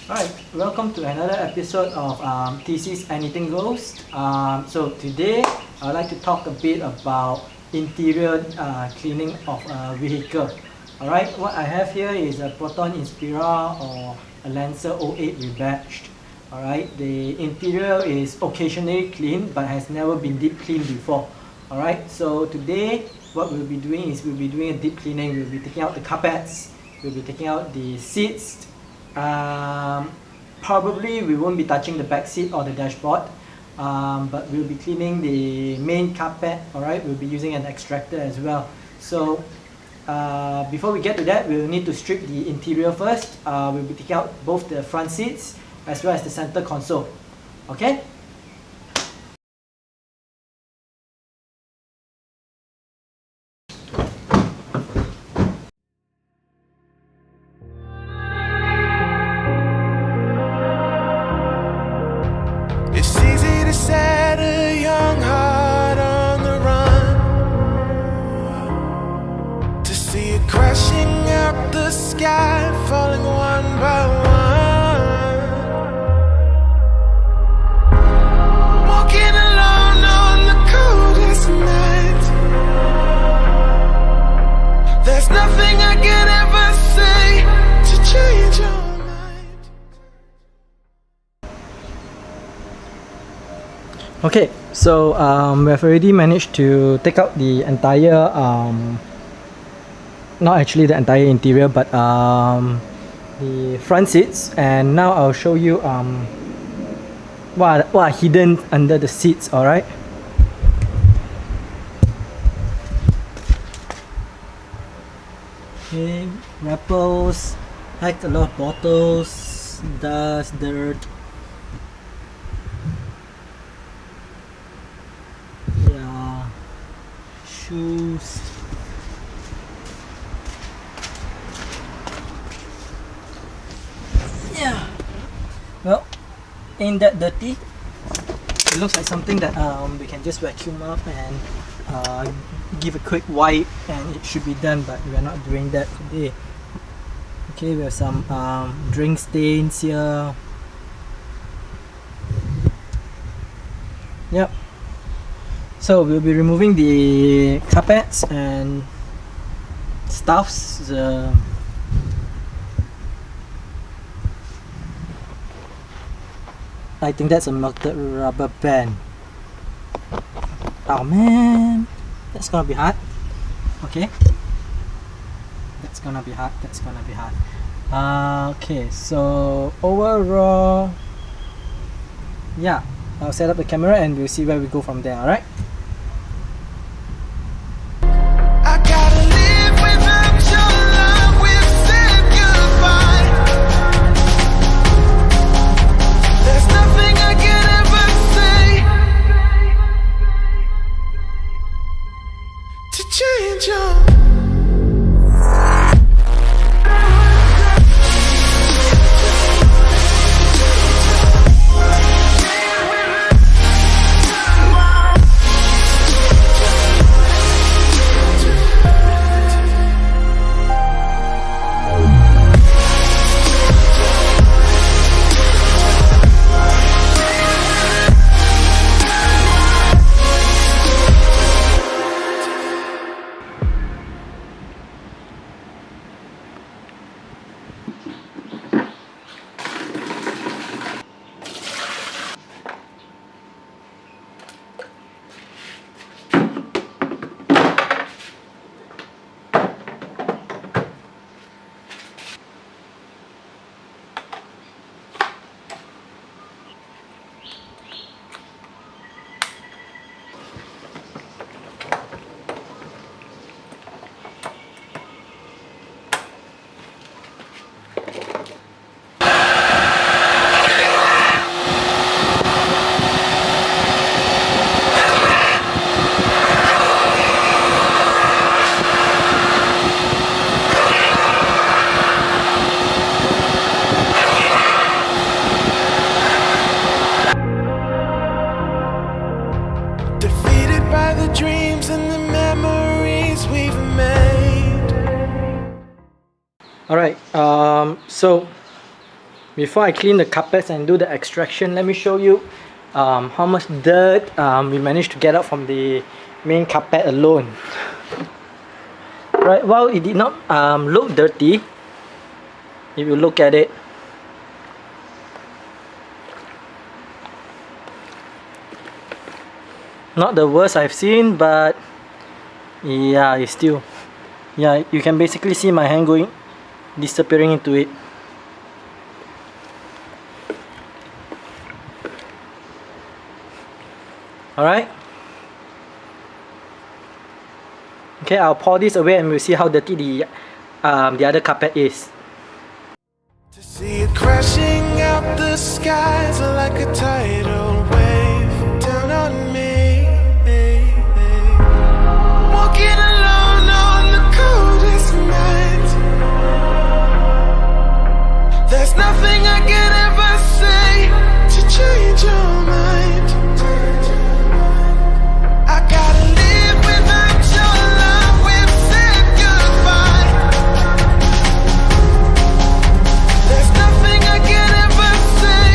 Alright, welcome to another episode of Thesis Anything Goes. So today I would like to talk a bit about interior cleaning of a vehicle. Alright, what I have here is a Proton Inspira or a Lancer 08 rebadged. Alright, the interior is occasionally cleaned but has never been deep cleaned before. Alright, so today what we'll be doing is we'll be doing a deep cleaning. We'll be taking out the carpets, we'll be taking out the seats. Probably we won't be touching the back seat or the dashboard, but we'll be cleaning the main carpet. Alright, we'll be using an extractor as well. So before we get to that, we'll need to strip the interior first. We'll be taking out both the front seats as well as the center console. Okay? It's easy to set a young heart on the run, to see it crashing out the sky, falling one by one. Walking alone on the coldest night. There's nothing I could ever say to change your mind. Okay, so we've already managed to take out the entire, not actually the entire interior, but the front seats, and now I'll show you what are hidden under the seats. Alright. Okay, rappels, like a lot of bottles, dust, dirt. Yeah, shoes. Yeah. Well, ain't that dirty? It looks like something that we can just vacuum up and give a quick wipe, and it should be done. But we are not doing that today. Okay, we have some drink stains here. Yep. So we'll be removing the carpets and stuffs. I think that's a melted rubber band. Oh man, that's gonna be hard. Okay, that's gonna be hard. That's gonna be hard. Okay, so overall, yeah, I'll set up the camera and we'll see where we go from there. All right. I gotta live without your love. We've said goodbye. There's nothing I can ever say to change your. Alright, so before I clean the carpets and do the extraction, let me show you how much dirt we managed to get out from the main carpet alone. Right, while it did not look dirty, if you look at it, not the worst I've seen, but yeah, it's still, yeah, you can basically see my hand going, disappearing into it. Alright. Okay, I'll pour this away and we'll see how dirty the other carpet is. To see it crashing out the skies like a tidal wave down on me. Walking alone on the coldest night. There's nothing I can ever say to change your mind. I gotta live without your love. We've said goodbye. There's nothing I can ever say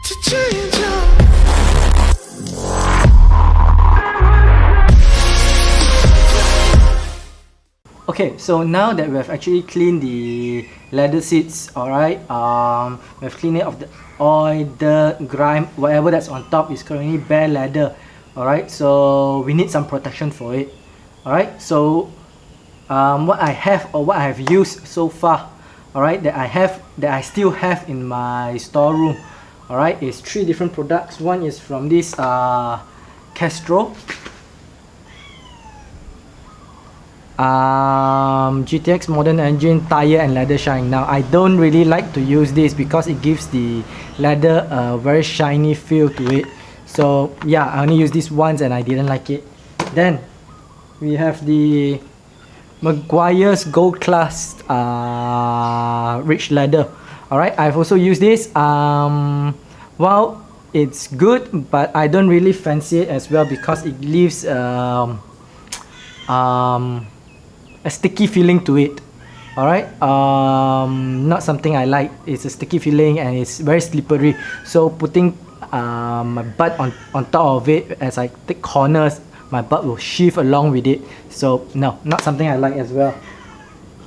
to change your mind. Okay, so now that we have actually cleaned the leather seats, alright, we've cleaned it of the oil, dirt, grime, whatever that's on top is currently bare leather, alright, so we need some protection for it, alright. So what I have, or what I have used so far, alright, that I still have in my storeroom, alright, is 3 different products. One is from this Castro GTX modern engine tire and leather shine. Now I don't really like to use this because it gives the leather a very shiny feel to it. So yeah, I only used this once and I didn't like it. Then we have the Meguiar's Gold Class rich leather. Alright, I've also used this. Well, it's good, but I don't really fancy it as well because it leaves a sticky feeling to it. Alright, not something I like. It's a sticky feeling and it's very slippery, so putting my butt on top of it, as I take corners, my butt will sheave along with it. So no, not something I like as well.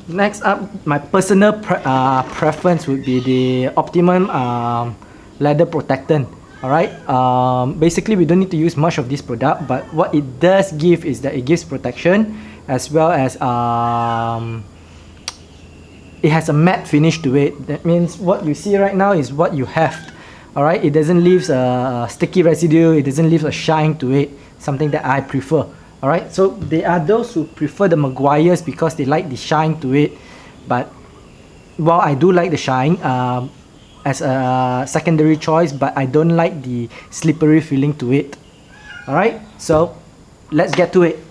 Next up, my personal preference would be the Optimum leather protectant. Alright, basically we don't need to use much of this product, but what it does give is that it gives protection, as well as it has a matte finish to it. That means what you see right now is what you have. Alright, it doesn't leave a sticky residue, it doesn't leave a shine to it, something that I prefer. Alright, so there are those who prefer the Meguiar's because they like the shine to it, but while I do like the shine as a secondary choice, but I don't like the slippery feeling to it. Alright, so let's get to it.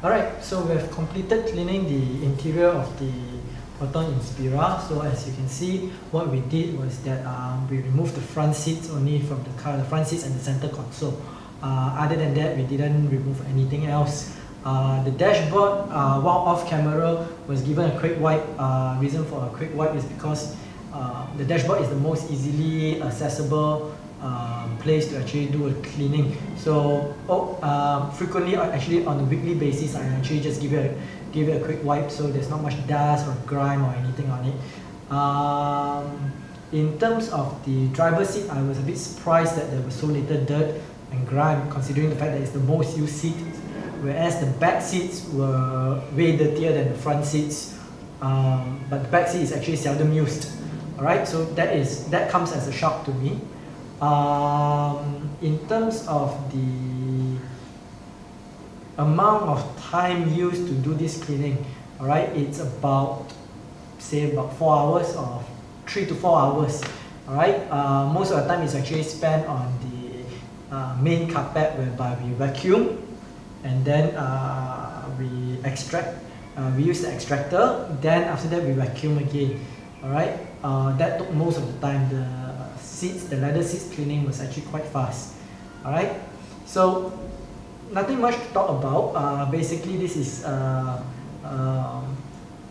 Alright, so we have completed cleaning the interior of Proton Inspira. So as you can see, what we did was that we removed the front seats only from the car, the front seats and the center console. Other than that, we didn't remove anything else. The dashboard, while off camera, was given a quick wipe. Reason for a quick wipe is because the dashboard is the most easily accessible place to actually do a cleaning. So frequently, actually on a weekly basis, I actually just give it a quick wipe, so there's not much dust or grime or anything on it. In terms of the driver's seat, I was a bit surprised that there was so little dirt and grime, considering the fact that it's the most used seat, whereas the back seats were way dirtier than the front seats. But the back seat is actually seldom used. Alright, so that comes as a shock to me. In terms of the amount of time used to do this cleaning, alright, it's about 4 hours or 3 to 4 hours. Alright, most of the time is actually spent on the main carpet, whereby we vacuum and then we extract. We use the extractor, then after that we vacuum again. Alright, that took most of the time. The leather seats cleaning was actually quite fast. Alright, so nothing much to talk about. Basically, this is I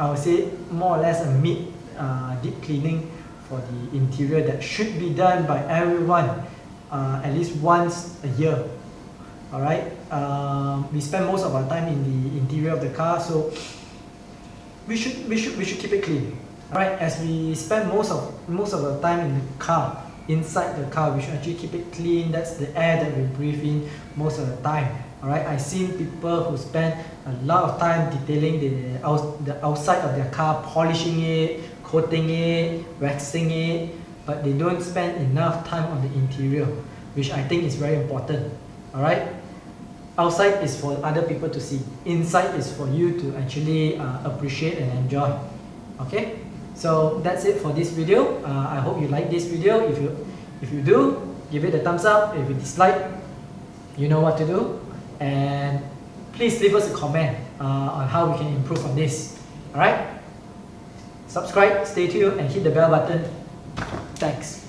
would say more or less a mid deep cleaning for the interior that should be done by everyone at least once a year. Alright, we spend most of our time in the interior of the car, so we should keep it clean. Alright, as we spend most of the time in the car, inside the car, we should actually keep it clean. That's the air that we breathe in most of the time. Alright, I've seen people who spend a lot of time detailing the outside of their car, polishing it, coating it, waxing it, but they don't spend enough time on the interior, which I think is very important. Alright, outside is for other people to see, inside is for you to actually appreciate and enjoy. Okay, so that's it for this video. I hope you like this video. If you do, give it a thumbs up. If you dislike, you know what to do. And please leave us a comment on how we can improve on this. Alright? Subscribe, stay tuned, and hit the bell button. Thanks.